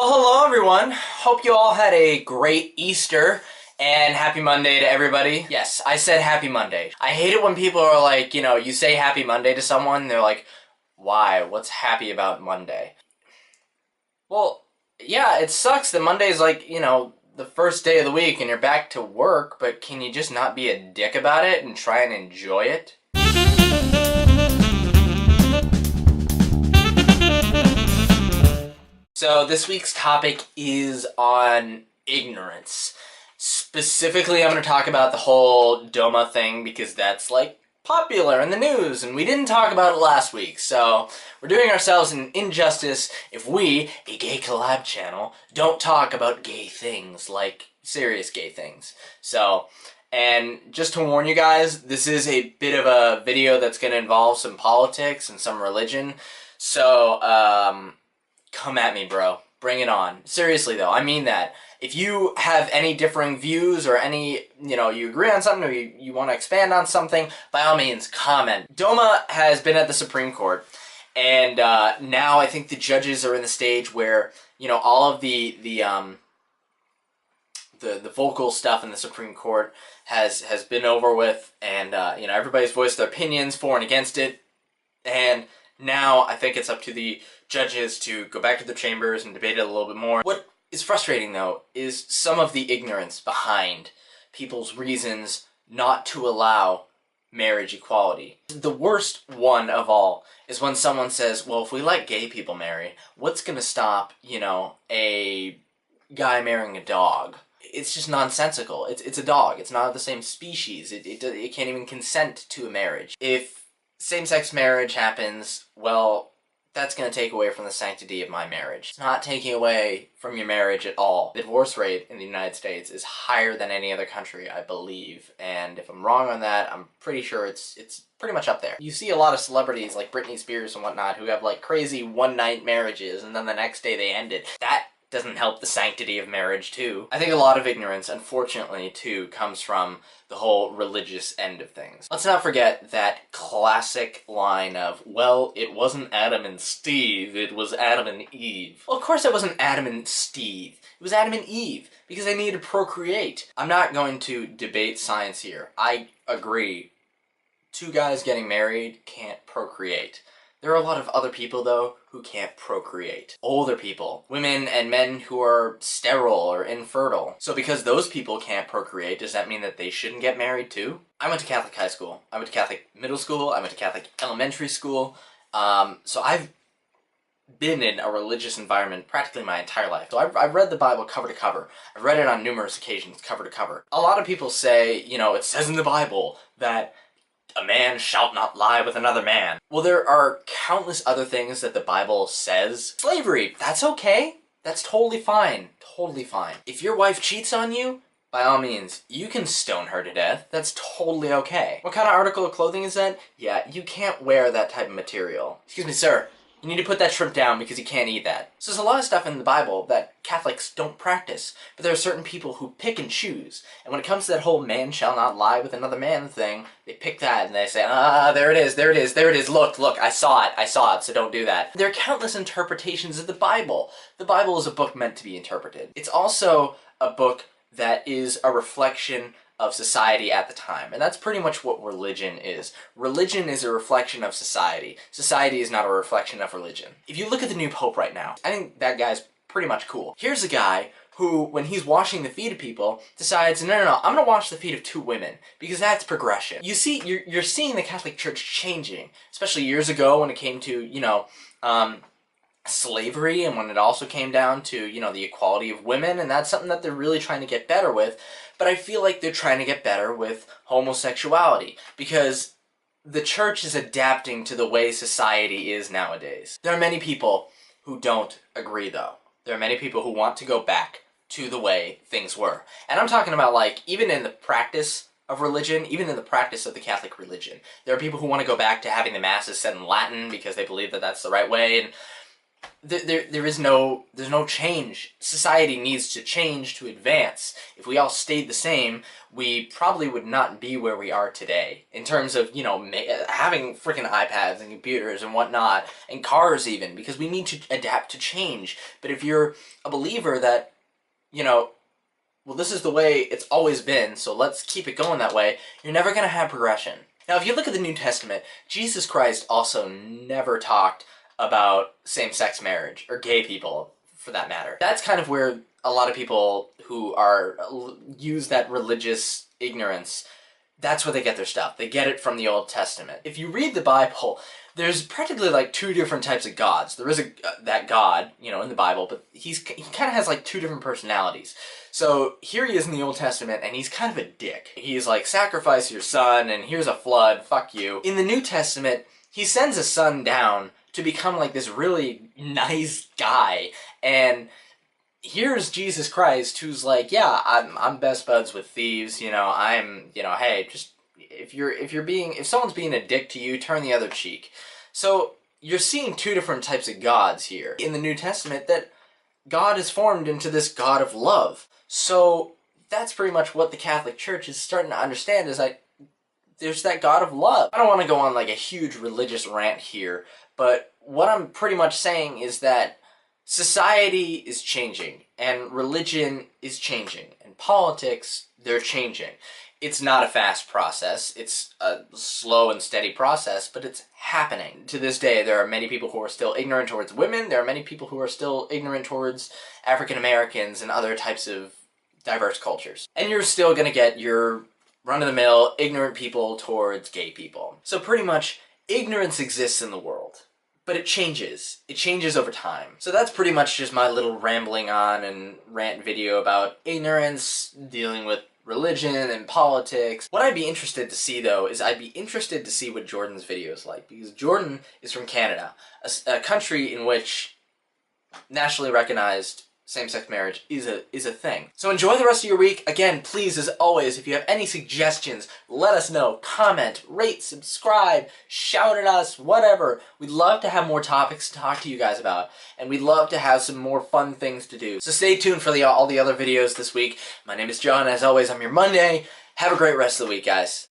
Well, hello everyone. Hope you all had a great Easter and happy Monday to everybody. Yes, I said happy Monday. I hate it when people are like, you say happy Monday to someone, and they're like, why? What's happy about Monday? Well, yeah, it sucks that Monday's like, the first day of the week and you're back to work, but can you just not be a dick about it and try and enjoy it? So this week's topic is on ignorance. Specifically, I'm going to talk about the whole DOMA thing because that's like popular in the news and we didn't talk about it last week. So we're doing ourselves an injustice if we, a gay collab channel, don't talk about gay things, like serious gay things. So, and just to warn you guys, this is a bit of a video that's going to involve some politics and some religion. So, come at me, bro. Bring it on. Seriously, though, I mean that. If you have any differing views or any, you agree on something or you want to expand on something, by all means, comment. DOMA has been at the Supreme Court, and now I think the judges are in the stage where, all of the vocal stuff in the Supreme Court has been over with, and, everybody's voiced their opinions for and against it, and now I think it's up to the judges to go back to their chambers and debate it a little bit more. What is frustrating, though, is some of the ignorance behind people's reasons not to allow marriage equality. The worst one of all is when someone says, well, if we let gay people marry, what's going to stop, a guy marrying a dog? It's just nonsensical. It's a dog. It's not of the same species. It can't even consent to a marriage. If same-sex marriage happens, well, that's going to take away from the sanctity of my marriage. It's not taking away from your marriage at all. The divorce rate in the United States is higher than any other country, I believe. And if I'm wrong on that, I'm pretty sure it's pretty much up there. You see a lot of celebrities like Britney Spears and whatnot who have like crazy one-night marriages and then the next day they end it. That doesn't help the sanctity of marriage, too. I think a lot of ignorance, unfortunately, too, comes from the whole religious end of things. Let's not forget that classic line of, well, it wasn't Adam and Steve, it was Adam and Eve. Well, of course it wasn't Adam and Steve. It was Adam and Eve, because they needed to procreate. I'm not going to debate science here. I agree. Two guys getting married can't procreate. There are a lot of other people, though, who can't procreate. Older people, women and men who are sterile or infertile. So because those people can't procreate, does that mean that they shouldn't get married too? I went to Catholic high school. I went to Catholic middle school. I went to Catholic elementary school. So I've been in a religious environment practically my entire life. So I've read the Bible cover to cover. I've read it on numerous occasions, cover to cover. A lot of people say, it says in the Bible that a man shall not lie with another man. Well, there are countless other things that the Bible says. Slavery, that's okay. That's totally fine. Totally fine. If your wife cheats on you, by all means, you can stone her to death. That's totally okay. What kind of article of clothing is that? Yeah, you can't wear that type of material. Excuse me, sir. You need to put that shrimp down because you can't eat that. So there's a lot of stuff in the Bible that Catholics don't practice, but there are certain people who pick and choose. And when it comes to that whole man shall not lie with another man thing, they pick that and they say, there it is, there it is, there it is, look, I saw it, so don't do that. There are countless interpretations of the Bible. The Bible is a book meant to be interpreted. It's also a book that is a reflection of society at the time. And that's pretty much what religion is. Religion is a reflection of society. Society is not a reflection of religion. If you look at the new pope right now, I think that guy's pretty much cool. Here's a guy who, when he's washing the feet of people, decides, no, I'm gonna wash the feet of two women, because that's progression. You see, you're seeing the Catholic Church changing, especially years ago when it came to, slavery, and when it also came down to, the equality of women, and that's something that they're really trying to get better with. But I feel like they're trying to get better with homosexuality, because the church is adapting to the way society is nowadays. There are many people who don't agree, though. There are many people who want to go back to the way things were. And I'm talking about, like, even in the practice of religion, even in the practice of the Catholic religion, there are people who want to go back to having the masses said in Latin because they believe that that's the right way, and there's no change. Society needs to change to advance. If we all stayed the same, we probably would not be where we are today in terms of, you know, having freaking iPads and computers and whatnot, and cars even, because we need to adapt to change. But if you're a believer that, you know, well, this is the way it's always been, so let's keep it going that way, you're never going to have progression. Now, if you look at the New Testament, Jesus Christ also never talked about same-sex marriage, or gay people, for that matter. That's kind of where a lot of people who use that religious ignorance, that's where they get their stuff. They get it from the Old Testament. If you read the Bible, there's practically like two different types of gods. There is that God, you know, in the Bible, but he kind of has like two different personalities. So here he is in the Old Testament, and he's kind of a dick. He's like, sacrifice your son, and here's a flood, fuck you. In the New Testament, he sends a son down to become like this really nice guy, and here's Jesus Christ, who's like, yeah, I'm best buds with thieves, you know, hey, just, if someone's being a dick to you, turn the other cheek. So, you're seeing two different types of gods here in the New Testament, that God is formed into this God of love. So, that's pretty much what the Catholic Church is starting to understand, is like, there's that God of love. I don't want to go on like a huge religious rant here, but what I'm pretty much saying is that society is changing, and religion is changing, and politics, they're changing. It's not a fast process, it's a slow and steady process, but it's happening. To this day, there are many people who are still ignorant towards women, there are many people who are still ignorant towards African Americans and other types of diverse cultures. And you're still gonna get your run-of-the-mill ignorant people towards gay people. So pretty much, ignorance exists in the world. But it changes. It changes over time. So that's pretty much just my little rambling on and rant video about ignorance, dealing with religion and politics. What I'd be interested to see, though, is I'd be interested to see what Jordan's video is like, because Jordan is from Canada, a country in which nationally recognized same-sex marriage is a thing. So enjoy the rest of your week. Again, please, as always, if you have any suggestions, let us know. Comment, rate, subscribe, shout at us, whatever. We'd love to have more topics to talk to you guys about, and we'd love to have some more fun things to do. So stay tuned for all the other videos this week. My name is John. As always, I'm your Monday. Have a great rest of the week, guys.